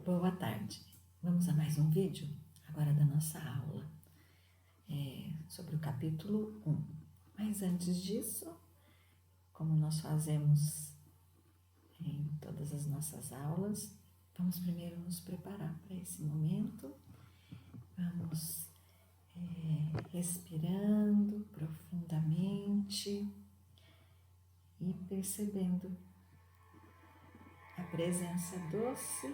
Boa tarde. Vamos a mais um vídeo agora da nossa aula sobre o capítulo 1. Mas antes disso, como nós fazemos em todas as nossas aulas, vamos primeiro nos preparar para esse momento. Vamos respirando profundamente e percebendo a presença doce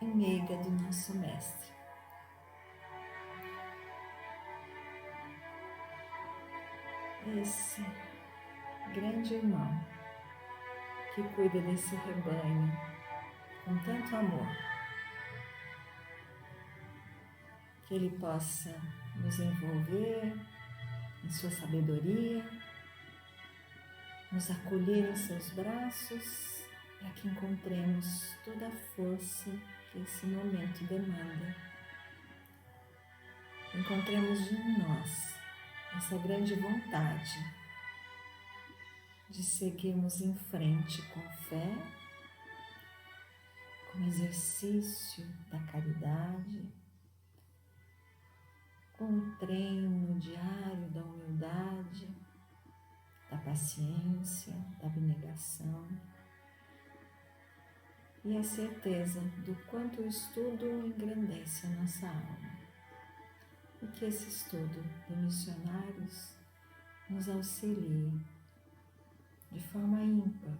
e meiga do nosso Mestre. Esse grande irmão que cuida desse rebanho com tanto amor, que ele possa nos envolver em sua sabedoria, nos acolher em seus braços, para que encontremos toda a força que esse momento demanda. Encontremos em nós essa grande vontade de seguirmos em frente com fé, com exercício da caridade, com o treino diário da humildade, da paciência, da abnegação e a certeza do quanto o estudo engrandece a nossa alma e que esse estudo de missionários nos auxilie de forma ímpar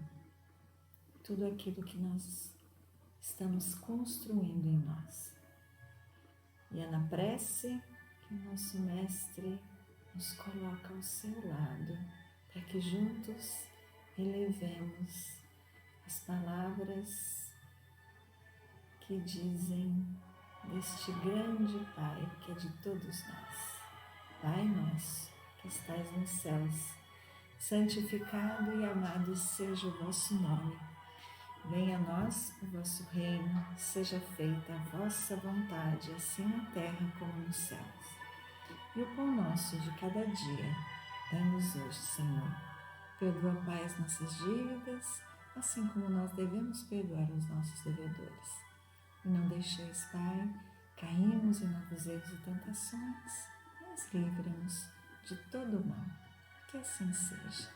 tudo aquilo que nós estamos construindo em nós. E é na prece que o nosso Mestre nos coloca ao seu lado, para que juntos elevemos as palavras que dizem deste grande Pai que é de todos nós. Pai nosso, que estais nos céus, santificado e amado seja o vosso nome. Venha a nós o vosso reino, seja feita a vossa vontade, assim na terra como nos céus. E o pão nosso de cada dia, dai-nos hoje, Senhor. Perdoa, Pai, as nossas dívidas, assim como nós devemos perdoar os nossos devedores. E não deixeis, Pai, cairmos em novos erros e tentações, mas livra-nos de todo o mal. Que assim seja.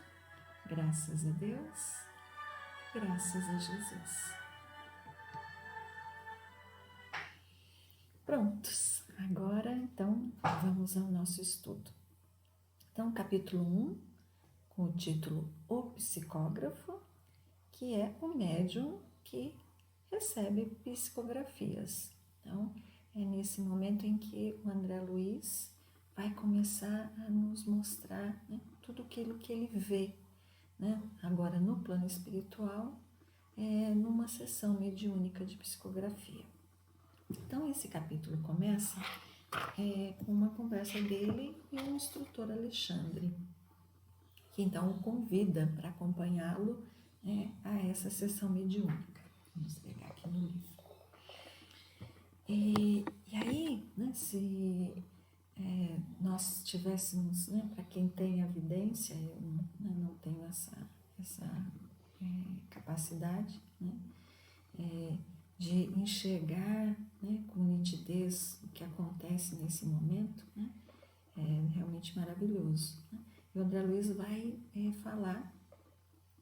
Graças a Deus, graças a Jesus. Prontos, agora então vamos ao nosso estudo. Então, capítulo 1, com o título O Psicógrafo, que é o médium que recebe psicografias. Então, é nesse momento em que o André Luiz vai começar a nos mostrar, né, tudo aquilo que ele vê, né, agora no plano espiritual, numa sessão mediúnica de psicografia. Então, esse capítulo começa com uma conversa dele e o instrutor Alexandre, que então o convida para acompanhá-lo a essa sessão mediúnica. Vamos pegar aqui no livro. E aí, né, se nós tivéssemos, né, para quem tem evidência, eu não tenho essa capacidade, né, de enxergar, né, com nitidez o que acontece nesse momento, né, é realmente maravilhoso. Né? E o André Luiz vai falar,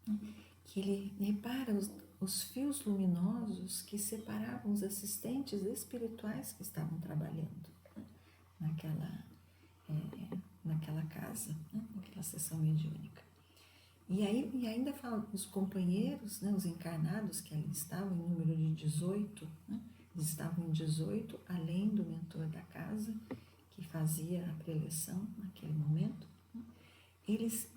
né, que ele repara os fios luminosos que separavam os assistentes espirituais que estavam trabalhando, né, naquela casa, né, naquela sessão mediúnica. E ainda fala os companheiros, né, os encarnados que ali estavam, em número de 18, né, eles estavam em 18, além do mentor da casa, que fazia a preleção naquele momento, né, eles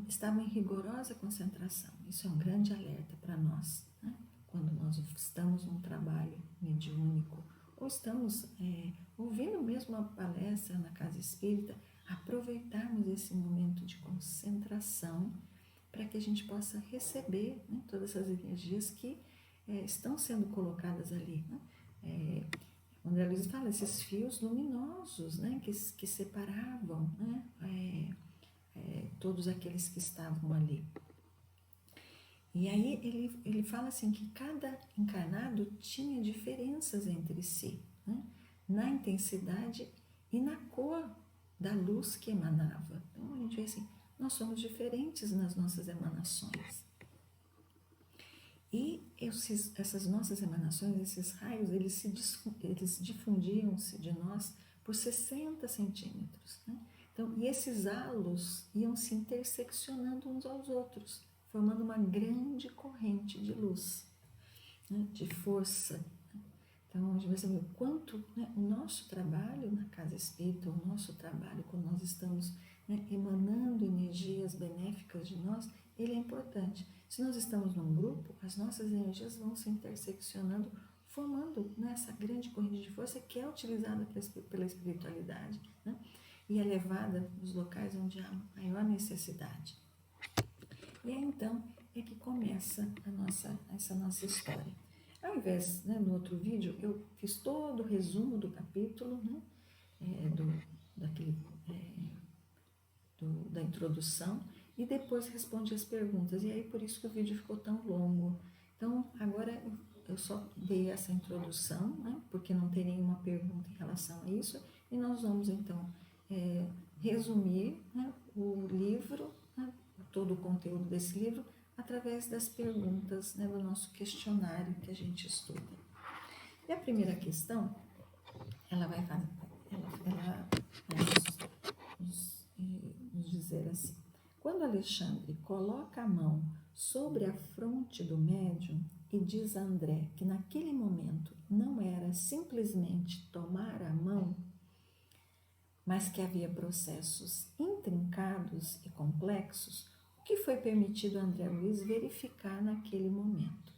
estavam em rigorosa concentração. Isso é um grande alerta para nós, né, quando nós estamos num trabalho mediúnico, ou estamos ouvindo mesmo uma palestra na casa espírita, aproveitarmos esse momento de concentração para que a gente possa receber, né, todas essas energias que estão sendo colocadas ali. Né? O André Luiz fala, esses fios luminosos, né, que separavam, né, todos aqueles que estavam ali. E aí ele fala assim que cada encarnado estado tinha diferenças entre si, né? Na intensidade e na cor da luz que emanava. Então a gente vê assim, nós somos diferentes nas nossas emanações. E essas nossas emanações, esses raios, eles difundiam-se de nós por 60 centímetros, né? Então, e esses halos iam se interseccionando uns aos outros, formando uma grande corrente de luz, né, de força. Então, a gente vai saber o quanto, né, o nosso trabalho na casa espírita, o nosso trabalho quando nós estamos, né, emanando energias benéficas de nós, ele é importante. Se nós estamos num grupo, as nossas energias vão se interseccionando, formando, né, essa grande corrente de força que é utilizada pela espiritualidade, né, e é levada nos locais onde há maior necessidade. E aí, então, é que começa essa nossa história. Ao invés, né, no outro vídeo, eu fiz todo o resumo do capítulo, né, da introdução, e depois respondi as perguntas. E aí, por isso que o vídeo ficou tão longo. Então, agora eu só dei essa introdução, né, porque não tem nenhuma pergunta em relação a isso, e nós vamos, então, resumir, né, o livro, né, todo o conteúdo desse livro, através das perguntas, né, do nosso questionário que a gente estuda. E a primeira questão, ela vai nos dizer assim: quando Alexandre coloca a mão sobre a fronte do médium e diz a André que naquele momento não era simplesmente tomar a mão, mas que havia processos intrincados e complexos, o que foi permitido a André Luiz verificar naquele momento.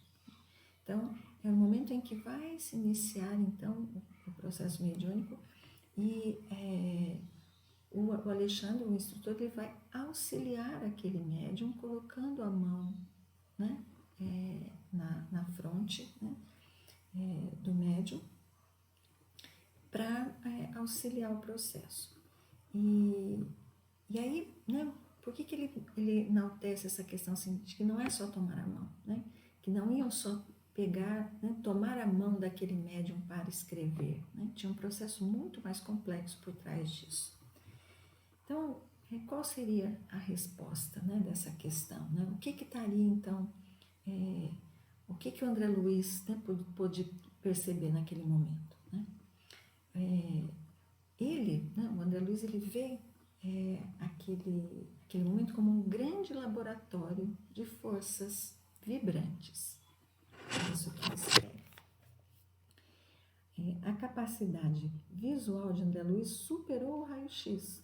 Então, é o momento em que vai se iniciar, então, o processo mediúnico, e o Alexandre, o instrutor, ele vai auxiliar aquele médium, colocando a mão, né, na fronte, né, do médium, para auxiliar o processo. E aí, né, por que ele enaltece essa questão assim, de que não é só tomar a mão, né? Que não iam só pegar, né, tomar a mão daquele médium para escrever, né? Tinha um processo muito mais complexo por trás disso. Então, qual seria a resposta, né, dessa questão, né? O que estaria, então, o que o André Luiz, né, pôde perceber naquele momento, né? Né, o André Luiz, ele vê aquele momento como um grande laboratório de forças vibrantes. É isso que ele escreve. A capacidade visual de André Luiz superou o raio-x,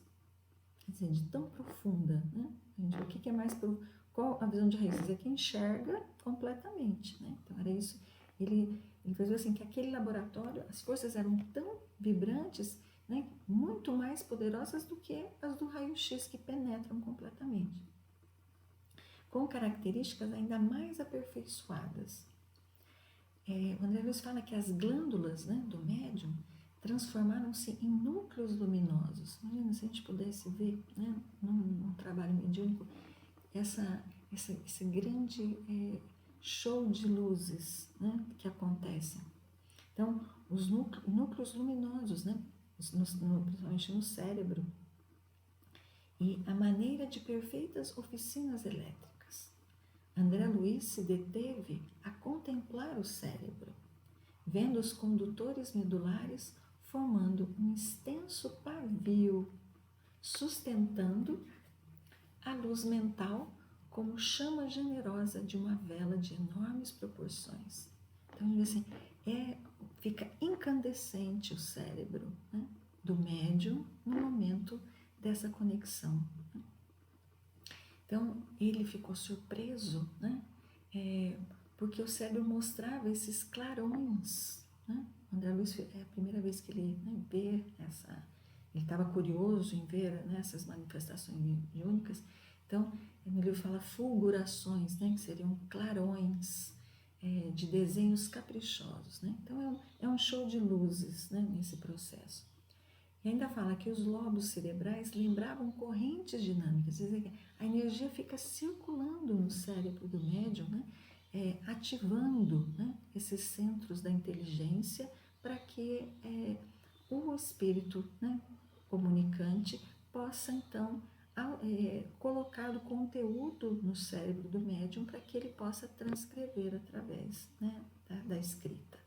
assim, de tão profunda, né? A gente vê o que é mais profundo. Qual a visão de raízes? É que enxerga completamente, né? Então era isso. Ele fez assim que aquele laboratório, as forças eram tão vibrantes, né, muito mais poderosas do que as do raio-x, que penetram completamente, com características ainda mais aperfeiçoadas. O André Luiz fala que as glândulas, né, do médium transformaram-se em núcleos luminosos. Imagina se a gente pudesse ver, né, num trabalho mediúnico esse grande show de luzes, né, que acontecem. Então, os núcleos luminosos, né, principalmente no cérebro, e a maneira de perfeitas oficinas elétricas. André Luiz se deteve a contemplar o cérebro, vendo os condutores medulares formando um extenso pavio, sustentando a luz mental como chama generosa de uma vela de enormes proporções. Então, assim, fica incandescente o cérebro, né, do médium no momento dessa conexão. Então, ele ficou surpreso, né, porque o cérebro mostrava esses clarões, né? André Luiz, é a primeira vez que ele, né, vê ele estava curioso em ver, né, essas manifestações mediúnicas. Então, no livro fala fulgurações, né, que seriam clarões de desenhos caprichosos, né? Então, é um show de luzes, né, nesse processo. E ainda fala que os lobos cerebrais lembravam correntes dinâmicas, quer dizer, a energia fica circulando no cérebro do médium, né, ativando, né, esses centros da inteligência para que o espírito, né, comunicante possa então colocar o conteúdo no cérebro do médium para que ele possa transcrever através, né, da escrita.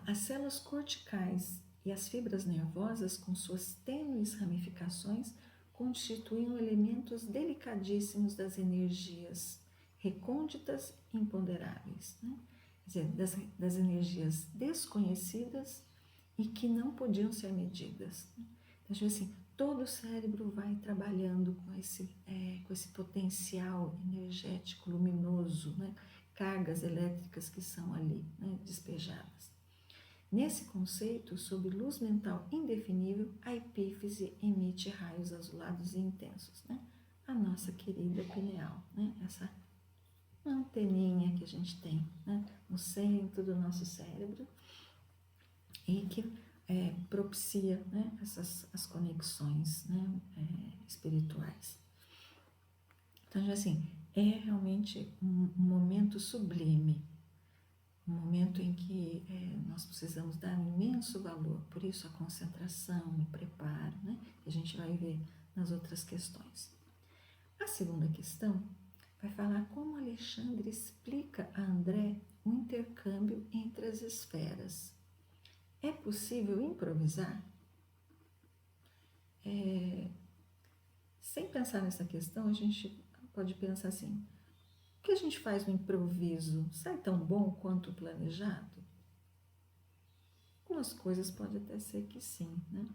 As células corticais e as fibras nervosas, com suas tênues ramificações, constituem elementos delicadíssimos das energias recônditas e imponderáveis, né? Quer dizer, das energias desconhecidas e que não podiam ser medidas. Então, assim, todo o cérebro vai trabalhando com esse potencial energético luminoso, né? Cargas elétricas que são ali, né, despejadas. Nesse conceito, sob luz mental indefinível, a epífise emite raios azulados e intensos, né? A nossa querida pineal, né? Essa anteninha que a gente tem, né, no centro do nosso cérebro e que propicia, né, as conexões, né, espirituais. Então, assim, é realmente um momento sublime, um momento em que nós precisamos dar um imenso valor, por isso a concentração, o preparo, né, que a gente vai ver nas outras questões. A segunda questão vai falar como Alexandre explica a André o intercâmbio entre as esferas. É possível improvisar? Sem pensar nessa questão, a gente pode pensar assim: o que a gente faz no improviso sai tão bom quanto o planejado? Algumas coisas pode até ser que sim, né?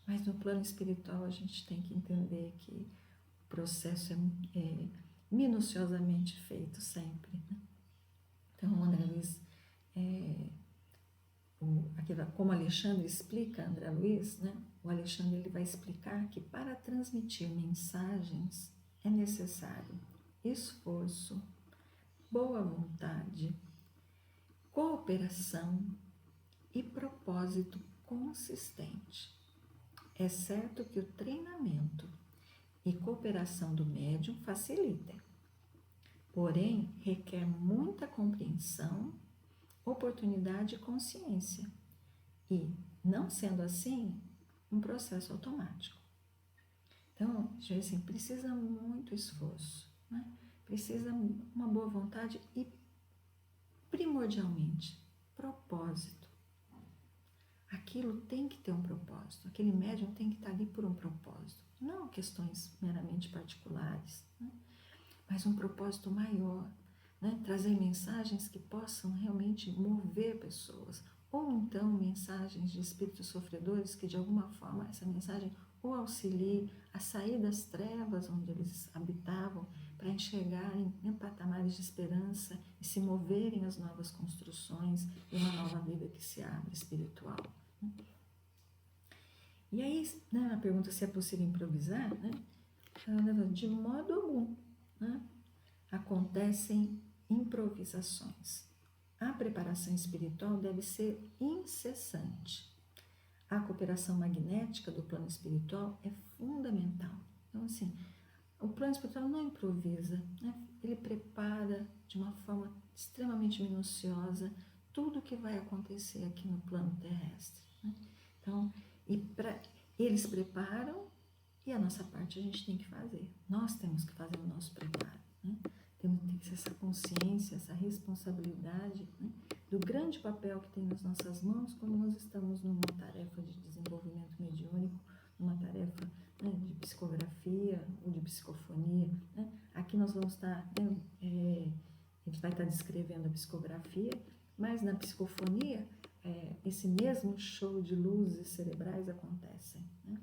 Mas no plano espiritual a gente tem que entender que o processo é minuciosamente feito sempre, né? Então, o André Luiz, como Alexandre explica, André Luiz, né? O Alexandre ele vai explicar que para transmitir mensagens é necessário esforço, boa vontade, cooperação e propósito consistente. É certo que o treinamento e cooperação do médium facilitam, porém requer muita compreensão, oportunidade e consciência, e, não sendo assim, um processo automático. Então, assim, precisa muito esforço, né? Precisa uma boa vontade e, primordialmente, propósito. Aquilo tem que ter um propósito, aquele médium tem que estar ali por um propósito, não questões meramente particulares, né? Mas um propósito maior, né? Trazer mensagens que possam realmente mover pessoas, ou então mensagens de espíritos sofredores que de alguma forma essa mensagem o auxilie a sair das trevas onde eles habitavam para enxergarem em patamares de esperança e se moverem às novas construções e uma nova vida que se abre espiritual. E aí, né, a pergunta se é possível improvisar, né? De modo algum, né? Acontecem improvisações. A preparação espiritual deve ser incessante. A cooperação magnética do plano espiritual é fundamental. Então, assim, o plano espiritual não improvisa, né? Ele prepara de uma forma extremamente minuciosa tudo o que vai acontecer aqui no plano terrestre, né? Então, eles preparam e a nossa parte a gente tem que fazer. Nós temos que fazer o nosso preparo, né? Tem que ser essa consciência, essa responsabilidade, né, do grande papel que tem nas nossas mãos quando nós estamos numa tarefa de desenvolvimento mediúnico, numa tarefa, né, de psicografia ou de psicofonia, né? Aqui nós vamos estar, né, a gente vai estar descrevendo a psicografia, mas na psicofonia esse mesmo show de luzes cerebrais acontecem, né?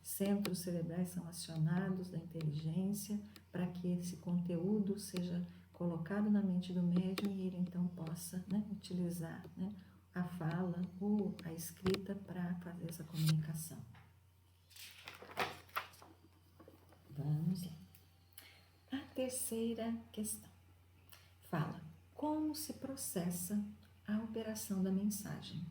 Centros cerebrais são acionados da inteligência para que esse conteúdo seja colocado na mente do médium e ele então possa, né, utilizar, né, a fala ou a escrita para fazer essa comunicação. Vamos lá. A terceira questão fala: como se processa a operação da mensagem?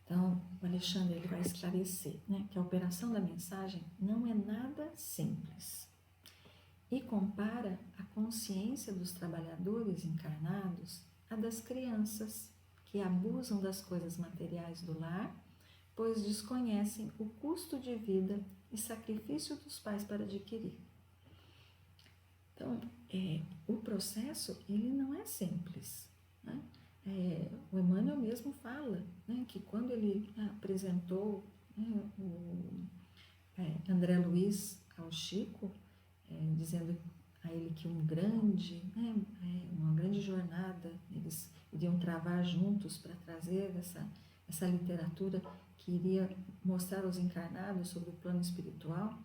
Então, o Alexandre ele vai esclarecer, né, que a operação da mensagem não é nada simples. e compara a consciência dos trabalhadores encarnados à das crianças que abusam das coisas materiais do lar, pois desconhecem o custo de vida e sacrifício dos pais para adquirir. Então, o processo ele não é simples, né? O Emmanuel mesmo fala, né, que quando ele apresentou, né, o André Luiz ao Chico, dizendo a ele que uma grande jornada eles iriam travar juntos para trazer essa literatura que iria mostrar aos encarnados sobre o plano espiritual.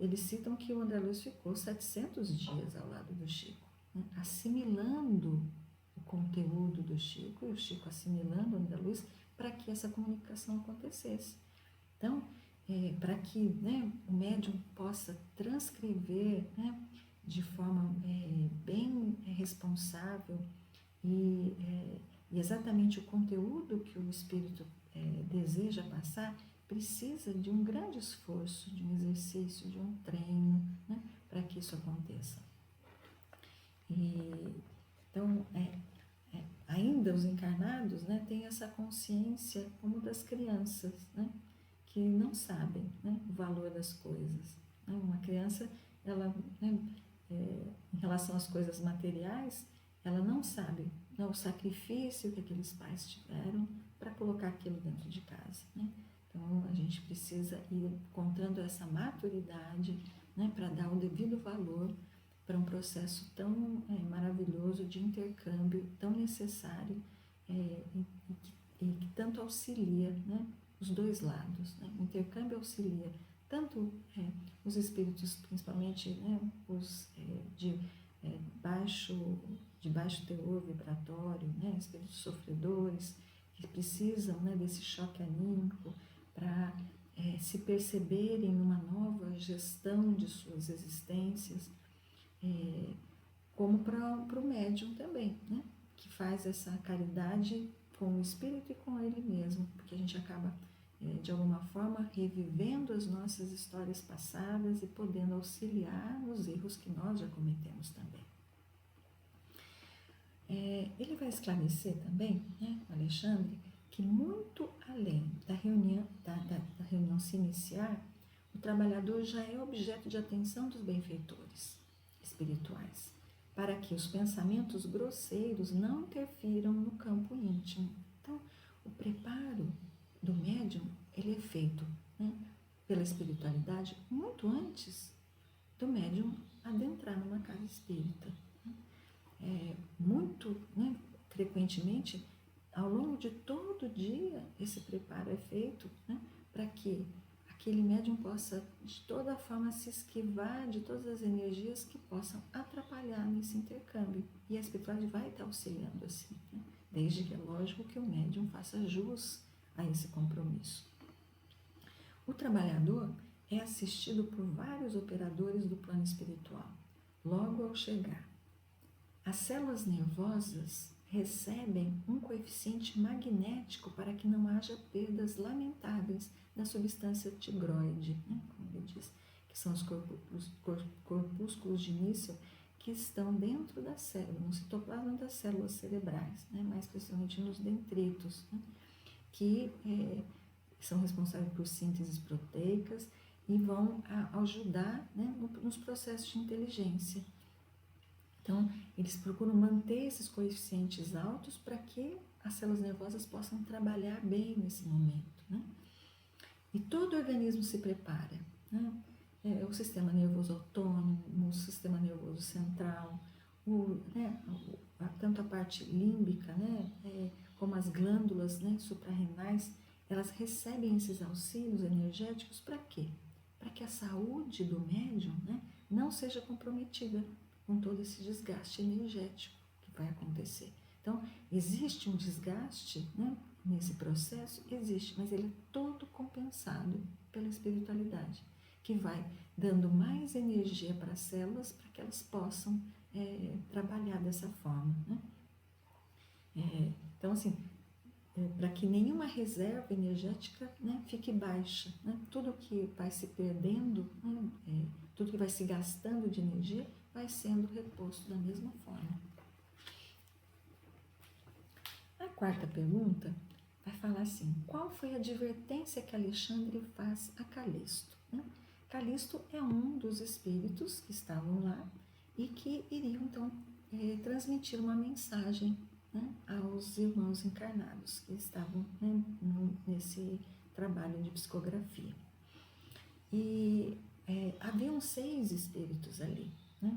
Eles citam que o André Luiz ficou 700 dias ao lado do Chico, né, assimilando o conteúdo do Chico e o Chico assimilando o André Luiz para que essa comunicação acontecesse. Então, para que, né, o médium possa transcrever, né, de forma bem responsável e exatamente o conteúdo que o Espírito deseja passar, precisa de um grande esforço, de um exercício, de um treino, né, para que isso aconteça. Então, ainda os encarnados, né, têm essa consciência como das crianças, né, que não sabem, né, o valor das coisas. Uma criança, ela, né, em relação às coisas materiais, ela não sabe, né, o sacrifício que aqueles pais tiveram para colocar aquilo dentro de casa, né? Então, a gente precisa ir encontrando essa maturidade, né, para dar o devido valor para um processo tão maravilhoso de intercâmbio, tão necessário e que tanto auxilia, né, os dois lados. Né? O intercâmbio auxilia tanto os espíritos, principalmente, né, os de baixo teor vibratório, né, espíritos sofredores, que precisam, né, desse choque anímico para se perceberem numa nova gestão de suas existências, como para o médium também, né, que faz essa caridade com o espírito e com ele mesmo, porque a gente acaba, de alguma forma, revivendo as nossas histórias passadas e podendo auxiliar nos erros que nós já cometemos também. Ele vai esclarecer também, né, Alexandre, que muito além da reunião se iniciar, o trabalhador já é objeto de atenção dos benfeitores espirituais, para que os pensamentos grosseiros não interfiram no campo íntimo. Então, o preparo do médium, ele é feito, né, pela espiritualidade muito antes do médium adentrar numa casa espírita. Muito, né, frequentemente, ao longo de todo o dia, esse preparo é feito, né, para que aquele médium possa, de toda forma, se esquivar de todas as energias que possam atrapalhar nesse intercâmbio. E a espiritualidade vai estar auxiliando assim, né, desde que é lógico que o médium faça jus a esse compromisso. O trabalhador é assistido por vários operadores do plano espiritual, logo ao chegar. As células nervosas recebem um coeficiente magnético para que não haja perdas lamentáveis da substância tigroide, né, como ele diz, que são os corpúsculos de início que estão dentro da célula, no citoplasma das células cerebrais, né, mais precisamente nos dendritos, né, que são responsáveis por sínteses proteicas e vão ajudar, né, nos processos de inteligência. Então, eles procuram manter esses coeficientes altos para que as células nervosas possam trabalhar bem nesse momento, né? E todo o organismo se prepara, né? O sistema nervoso autônomo, o sistema nervoso central, tanto a parte límbica, né, como as glândulas, né, suprarrenais, elas recebem esses auxílios energéticos para quê? Para que a saúde do médium, né, não seja comprometida com todo esse desgaste energético que vai acontecer. Então, existe um desgaste, né, nesse processo? Existe, mas ele é todo compensado pela espiritualidade, que vai dando mais energia para as células para que elas possam trabalhar dessa forma, né? Então, assim, para que nenhuma reserva energética, né, fique baixa, né? Tudo que vai se perdendo, né, tudo que vai se gastando de energia, vai sendo reposto da mesma forma. A quarta pergunta vai falar assim: qual foi a advertência que Alexandre faz a Calisto? Calisto é um dos espíritos que estavam lá e que iriam então transmitir uma mensagem, né, aos irmãos encarnados que estavam, né, nesse trabalho de psicografia. E haviam 6 espíritos ali, né,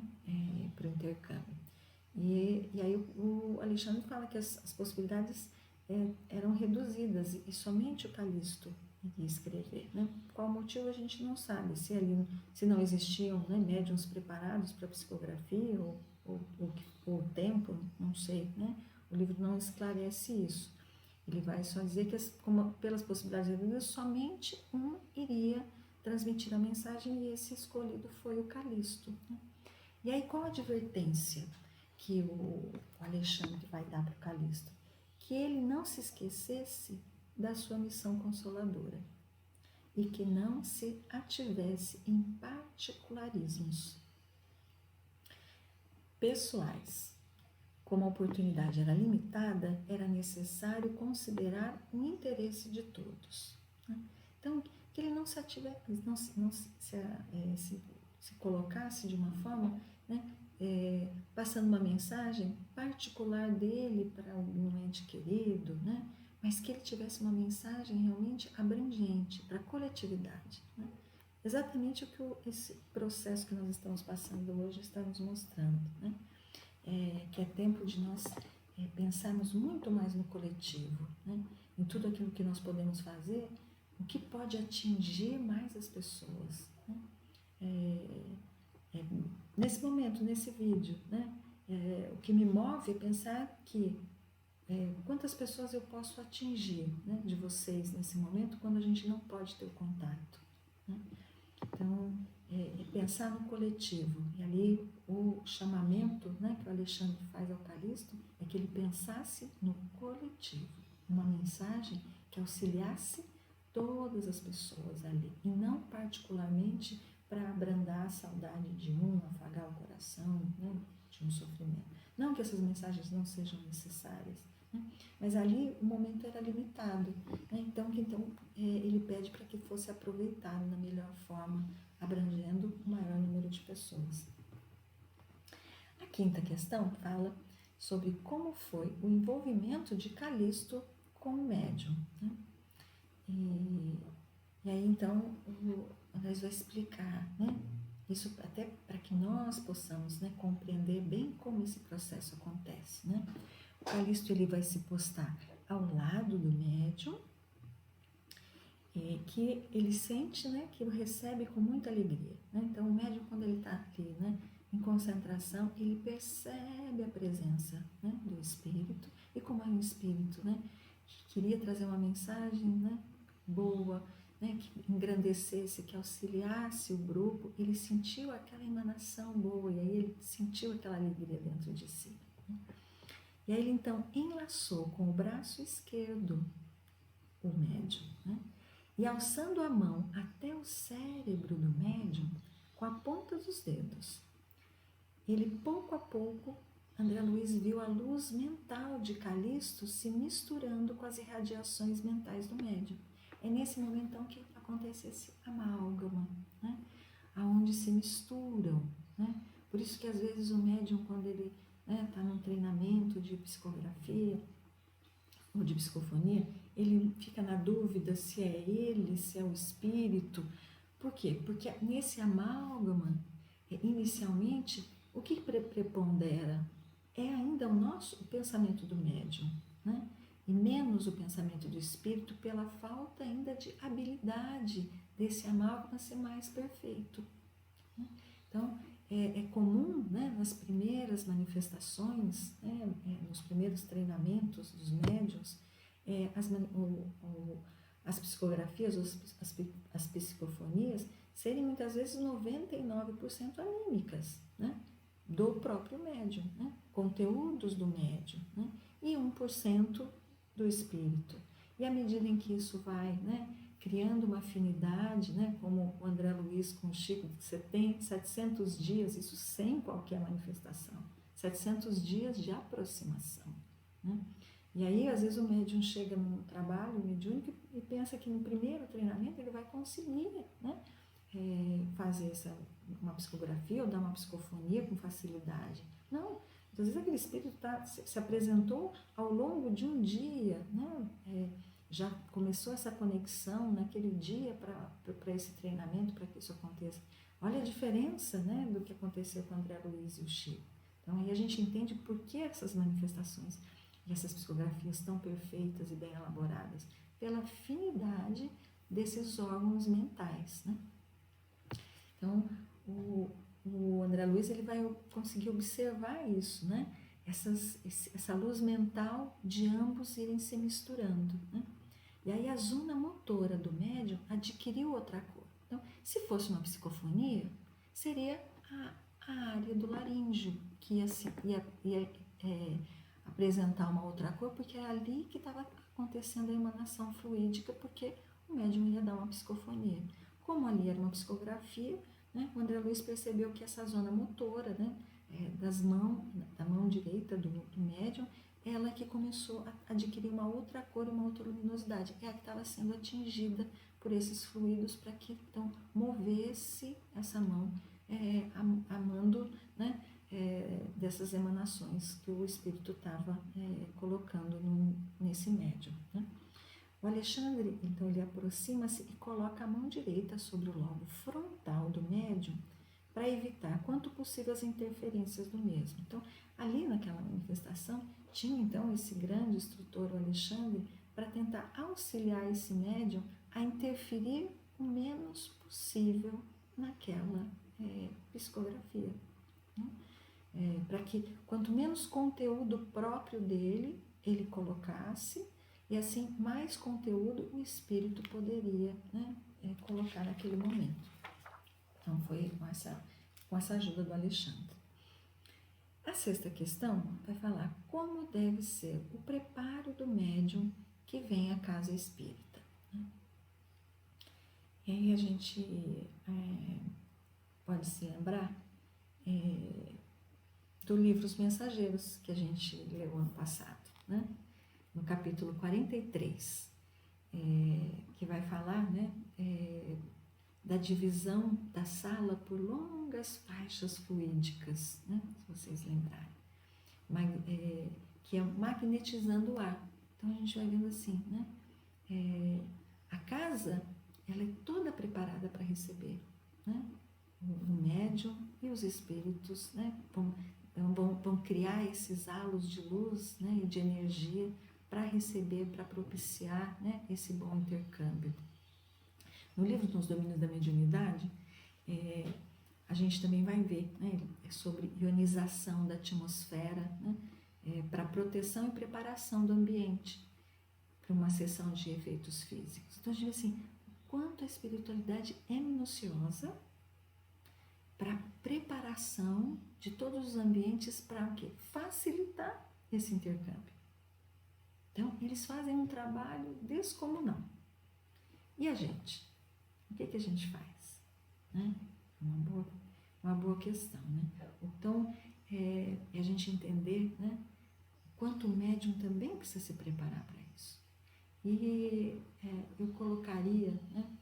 para o intercâmbio. E aí o Alexandre fala que as possibilidades eram reduzidas e somente o Calisto iria escrever, né? Qual motivo a gente não sabe, se não existiam, né, médiuns preparados para psicografia ou o tempo, não sei, né? O livro não esclarece isso. Ele vai só dizer que pelas possibilidades reduzidas, somente um iria transmitir a mensagem e esse escolhido foi o Calisto, né? E aí qual a advertência que o Alexandre vai dar para o Calisto? Que ele não se esquecesse da sua missão consoladora e que não se ativesse em particularismos pessoais. Como a oportunidade era limitada, era necessário considerar o interesse de todos. Então, que ele não se colocasse de uma forma, né, passando uma mensagem particular dele para algum ente querido, né, mas que ele tivesse uma mensagem realmente abrangente para a coletividade, né? Exatamente o que esse processo que nós estamos passando hoje está nos mostrando, né? Que é tempo de nós pensarmos muito mais no coletivo, né? Em tudo aquilo que nós podemos fazer, o que pode atingir mais as pessoas, né? Nesse momento, nesse vídeo, né? O que me move é pensar que quantas pessoas eu posso atingir, né, de vocês nesse momento, quando a gente não pode ter o contato, né? Então, pensar no coletivo. E ali o chamamento, né, que o Alexandre faz ao Calisto é que ele pensasse no coletivo, uma mensagem que auxiliasse todas as pessoas ali, e não particularmente para abrandar a saudade de um, afagar o coração, né, de um sofrimento. Não que essas mensagens não sejam necessárias, né, mas ali o momento era limitado, né, então ele pede para que fosse aproveitado da melhor forma, abrangendo o maior número de pessoas. A quinta questão fala sobre como foi o envolvimento de Calisto com o médium, né? E aí então o Andrés vai explicar, né, isso até para que nós possamos, né, compreender bem como esse processo acontece, né? O Calisto ele vai se postar ao lado do médium, que ele sente, né, que o recebe com muita alegria, né? Então o médium, quando ele está aqui, né, em concentração, ele percebe a presença, né, do espírito, e como é um espírito, né, que queria trazer uma mensagem, né, boa, né, que engrandecesse, que auxiliasse o grupo, ele sentiu aquela emanação boa, e aí ele sentiu aquela alegria dentro de si, né? E aí ele então enlaçou com o braço esquerdo o médium, né? E alçando a mão até o cérebro do médium, com a ponta dos dedos, ele pouco a pouco, André Luiz viu a luz mental de Calisto se misturando com as irradiações mentais do médium. É nesse momento então que acontece esse amálgama, né, aonde se misturam, né? Por isso que às vezes o médium, quando ele está, num treinamento de psicografia ou de psicofonia, ele fica na dúvida se é ele, se é o espírito. Por quê? Porque nesse amálgama, inicialmente, o que prepondera é ainda o pensamento do médium, né? E menos o pensamento do espírito, pela falta ainda de habilidade desse amálgama ser mais perfeito, né? Então, é comum, né, nas primeiras manifestações, né, nos primeiros treinamentos dos médiuns, as psicografias, as psicofonias, serem muitas vezes 99% anímicas, né, do próprio médium, né, conteúdos do médium, né, e 1% do espírito. E à medida em que isso vai, né, criando uma afinidade, né, como o André Luiz com o Chico, você tem 700 dias, isso sem qualquer manifestação, 700 dias de aproximação, né? E aí, às vezes, o médium chega num trabalho mediúnico e pensa que no primeiro treinamento ele vai conseguir, né, fazer uma psicografia ou dar uma psicofonia com facilidade. Não, às vezes aquele espírito se apresentou ao longo de um dia, né, já começou essa conexão naquele dia para esse treinamento, para que isso aconteça. Olha a diferença, né, do que aconteceu com o André Luiz e o Chico. Então aí a gente entende por que essas manifestações e essas psicografias tão perfeitas e bem elaboradas, pela afinidade desses órgãos mentais, né? Então, o André Luiz ele vai conseguir observar isso, né? Essa luz mental de ambos irem se misturando, né? E aí a zona motora do médium adquiriu outra cor. Então, se fosse uma psicofonia, seria a área do laríngeo, que ia apresentar uma outra cor, porque era ali que estava acontecendo a emanação fluídica, porque o médium ia dar uma psicofonia. Como ali era uma psicografia, né, o André Luiz percebeu que essa zona motora, né, da mão direita do médium, ela que começou a adquirir uma outra cor, uma outra luminosidade. É a que estava sendo atingida por esses fluidos para que então movesse essa mão, amando, né, dessas emanações que o espírito estava colocando nesse médium, né? O Alexandre, então, ele aproxima-se e coloca a mão direita sobre o lobo frontal do médium para evitar, quanto possível, as interferências do mesmo. Então, ali naquela manifestação, tinha, então, esse grande instrutor, o Alexandre, para tentar auxiliar esse médium a interferir o menos possível naquela psicografia, né? Para que, quanto menos conteúdo próprio dele, ele colocasse, e assim, mais conteúdo o espírito poderia, né, colocar naquele momento. Então, foi com essa ajuda do Alexandre. A sexta questão vai falar como deve ser o preparo do médium que vem à casa espírita, né? E aí a gente pode se lembrar do livro Os Mensageiros, que a gente leu ano passado, né? No capítulo 43, que vai falar, né, da divisão da sala por longas faixas fluídicas, né, se vocês lembrarem, que é magnetizando o ar. Então a gente vai vendo assim, né, a casa ela é toda preparada para receber, né, o médium e os espíritos, né, vão criar esses halos de luz, né, e de energia para receber, para propiciar, né, esse bom intercâmbio. No livro Nos Domínios da Mediunidade, a gente também vai ver, né, sobre ionização da atmosfera, né, para proteção e preparação do ambiente para uma sessão de efeitos físicos. Então a gente vê assim, o quanto a espiritualidade é minuciosa para a preparação de todos os ambientes para o quê? Facilitar esse intercâmbio. Então, eles fazem um trabalho descomunal. E a gente? O que a gente faz? Né? Uma boa questão, né? Então, é a gente entender, né, quanto o médium também precisa se preparar para isso. E eu colocaria, né,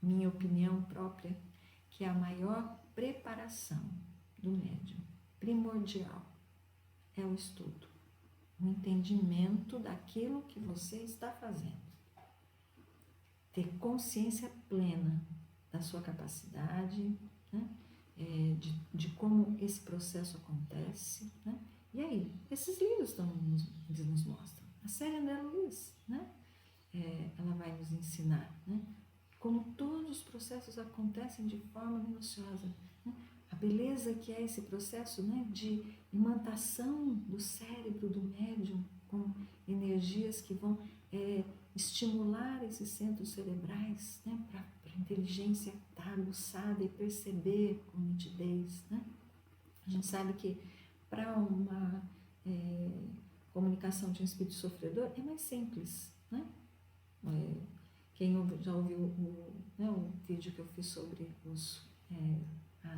minha opinião própria, que a maior preparação do médium, primordial, é o estudo, o entendimento daquilo que você está fazendo. Ter consciência plena da sua capacidade, né, de como esse processo acontece, né? E aí, esses livros eles nos mostram. A série André Luiz, né? Ela vai nos ensinar, né, como todos os processos acontecem de forma minuciosa, né? A beleza que é esse processo, né, de imantação do cérebro do médium com energias que vão estimular esses centros cerebrais, né, para a inteligência estar aguçada e perceber com nitidez, né? A gente sabe que para uma comunicação de um espírito sofredor é mais simples, né? Quem já ouviu o vídeo que eu fiz sobre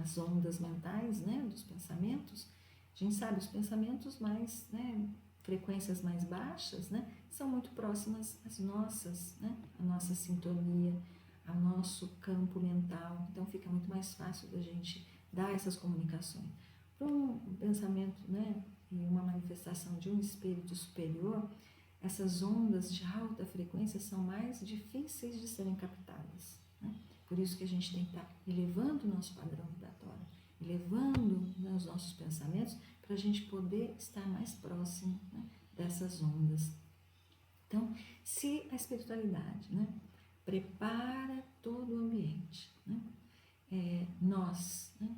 as ondas mentais, né, dos pensamentos, a gente sabe, os pensamentos mais, né, frequências mais baixas, né, são muito próximas às nossas, né, à nossa sintonia, ao nosso campo mental, então fica muito mais fácil da gente dar essas comunicações. Para um pensamento, né, e uma manifestação de um espírito superior, essas ondas de alta frequência são mais difíceis de serem captadas, né? Por isso que a gente tem que estar elevando o nosso padrão vibratório, elevando, né, os nossos pensamentos, para a gente poder estar mais próximo, né, dessas ondas. Então, se a espiritualidade, né, prepara todo o ambiente, né, nós, né,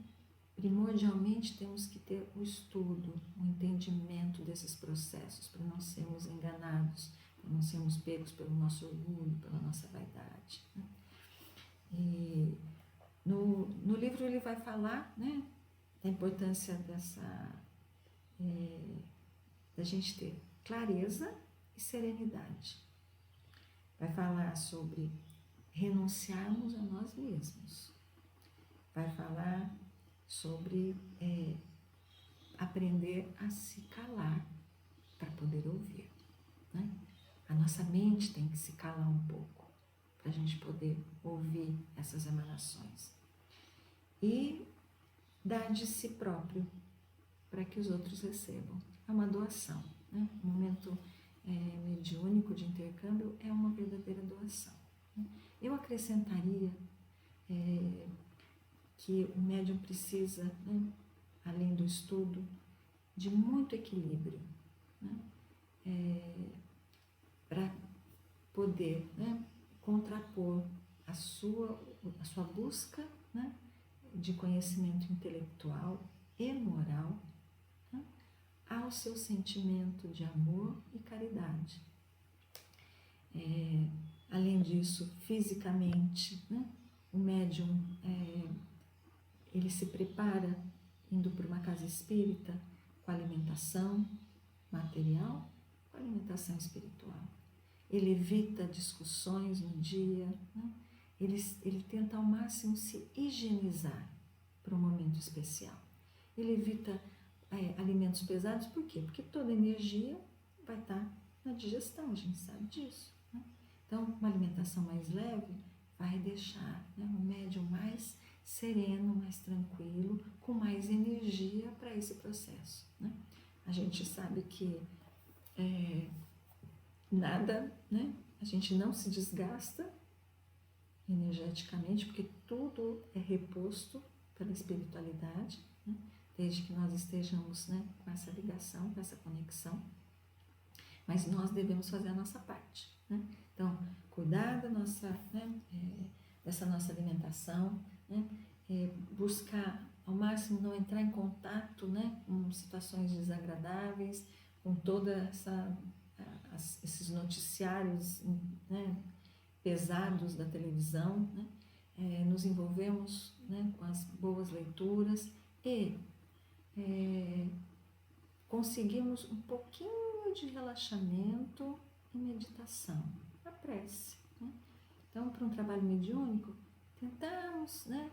primordialmente temos que ter o estudo, o entendimento desses processos, para não sermos enganados, para não sermos pegos pelo nosso orgulho, pela nossa vaidade, né? E no livro ele vai falar, né, da importância da gente ter clareza e serenidade. Vai falar sobre renunciarmos a nós mesmos. Vai falar sobre aprender a se calar para poder ouvir, né? A nossa mente tem que se calar um pouco para a gente poder ouvir essas emanações e dar de si próprio para que os outros recebam. É uma doação, né? O momento mediúnico de intercâmbio é uma verdadeira doação, né? Eu acrescentaria que o médium precisa, né, além do estudo, de muito equilíbrio, né, para poder, né, contrapor a sua busca, né, de conhecimento intelectual e moral, né, ao seu sentimento de amor e caridade. Além disso, fisicamente, né, o médium ele se prepara indo para uma casa espírita com alimentação material, com alimentação espiritual. Ele evita discussões no dia, né? Ele tenta ao máximo se higienizar para um momento especial. Ele evita alimentos pesados, por quê? Porque toda energia vai estar na digestão, a gente sabe disso, né? Então, uma alimentação mais leve vai deixar, né, o médium mais sereno, mais tranquilo, com mais energia para esse processo, né? A gente sabe que nada, né? A gente não se desgasta energeticamente, porque tudo é reposto pela espiritualidade, né? Desde que nós estejamos, né, com essa ligação, com essa conexão, mas nós devemos fazer a nossa parte, né? Então, cuidar da nossa, né, dessa nossa alimentação, né? Buscar ao máximo não entrar em contato, né, com situações desagradáveis, com toda esses noticiários, né, pesados da televisão, né? Nos envolvemos, né, com as boas leituras e conseguimos um pouquinho de relaxamento e meditação, a prece, né? Então, para um trabalho mediúnico, tentamos, né,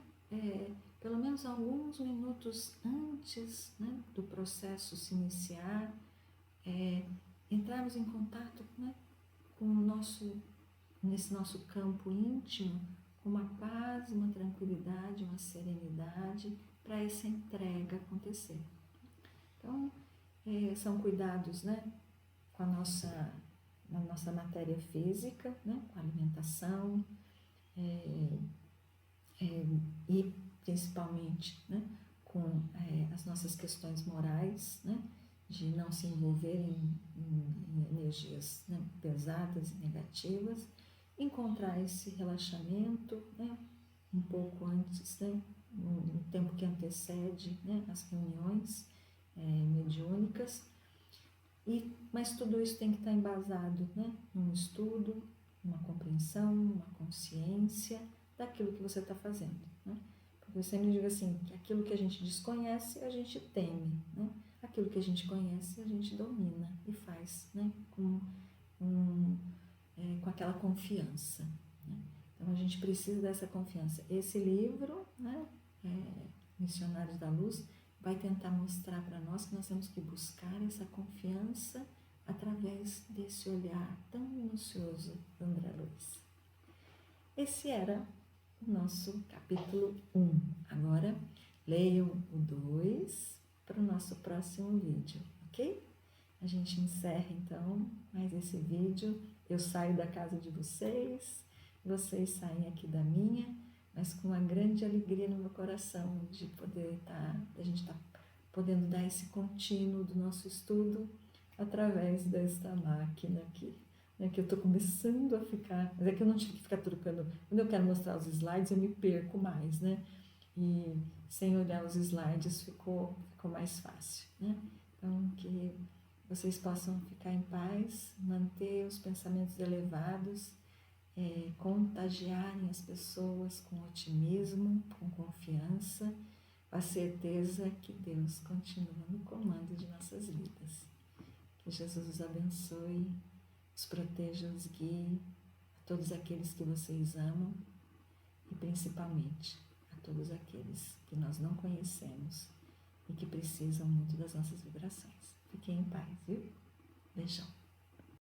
pelo menos alguns minutos antes, né, do processo se iniciar, entrarmos em contato, né, com nesse nosso campo íntimo, com uma paz, uma tranquilidade, uma serenidade, para essa entrega acontecer. Então, são cuidados, né, com a nossa matéria física, né, com a alimentação, e principalmente, né, com as nossas questões morais, né, de não se envolver em energias, né, pesadas e negativas, encontrar esse relaxamento, né, um pouco antes, né, no tempo que antecede, né, as reuniões mediúnicas, mas tudo isso tem que estar embasado, né, num estudo, uma compreensão, uma consciência daquilo que você está fazendo, né? Porque eu sempre digo assim, que aquilo que a gente desconhece, a gente teme, né? aquilo que a gente conhece, a gente domina e faz, né? Com aquela confiança, né? Então a gente precisa dessa confiança. Esse livro, né, Missionários da Luz, vai tentar mostrar para nós que nós temos que buscar essa confiança através desse olhar tão minucioso do André Luiz. Esse era o nosso capítulo 1. Agora leiam o 2 para o nosso próximo vídeo, ok? A gente encerra então mais esse vídeo. Eu saio da casa de vocês, vocês saem aqui da minha, mas com uma grande alegria no meu coração de poder a gente estar podendo dar esse contínuo do nosso estudo através desta máquina aqui, né, que eu estou começando a ficar, mas é que eu não tive que ficar trocando, quando eu quero mostrar os slides eu me perco mais, né, e sem olhar os slides ficou mais fácil, né, então que vocês possam ficar em paz, manter os pensamentos elevados, contagiarem as pessoas com otimismo, com confiança, a certeza que Deus continua no comando de nossas vidas. Que Jesus os abençoe, os proteja, os guie, a todos aqueles que vocês amam e principalmente a todos aqueles que nós não conhecemos e que precisam muito das nossas vibrações. Fiquem em paz, viu? Beijão.